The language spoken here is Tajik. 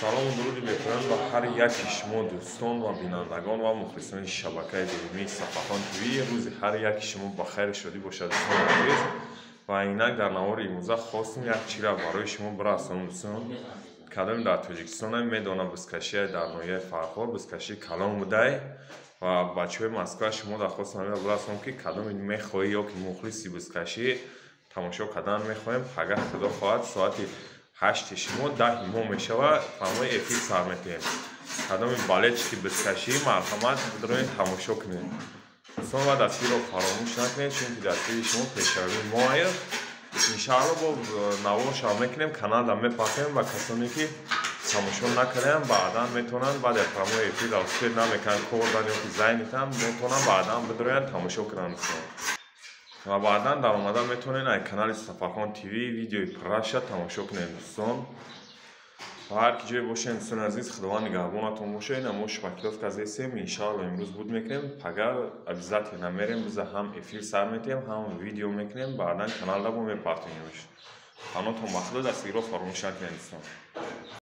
салому дуруди беҳтарин ба ҳар яки шумо дӯстон ва бинандагон ва мухлисони шабакаи дилимии Сафаҳон ТВ. рӯзи ҳар яки шумо ба хайру шодӣ бошад дӯстони азиз. ва инак дар навори имрӯза хостем як чизро барои шумо бирасонем дӯстон. кадом дар Тоҷикистон медонам бизкашия дар ноҳияи Фархор бизкашии калон будай ва бачаҳои Москва шумо дархост бирасонем ки кадом мехоҳӣ ё ки мухлиси бизкашӣ тамошо кардан мехоҳем. агар худо хоҳад соати 8 шумо 10 мо мешавад фармои эфир сар метиҳем. кадоми балети ки бизкашӣ марҳамат бидроед тамошо кунед. дӯстон ва дастгирро фаромӯш накунед, чунки дастгири шумо пешравии мо аст. иншоалло бо навош ҳам мекунем, каналда мепахем ва касоне ки тамошо накардем баъдан метавонанд баъди фармои эфир успед намекунанд кор дан ё ки зай метавонанд метавонанд баъдан бидроянд тамошо кунанд дӯстон. ва баъдан дар омадан метавонед аз канали Сафаҳон ТВ видеои пурраша тамошо кунед дӯстон. ва ҳар ки ҷое бошед дӯстони азиз, худованд нигаҳбонатон бошед. мо шупакиловка зестем, иншоалло имрӯз буд мекунем. пагар обязательно мерем, биза ҳам эфир сар метиҳем, ҳам видео мекунем, баъдан каналда бо мепартонемш. панотон ба худо, дастгирро фаромӯш накунед дӯстон.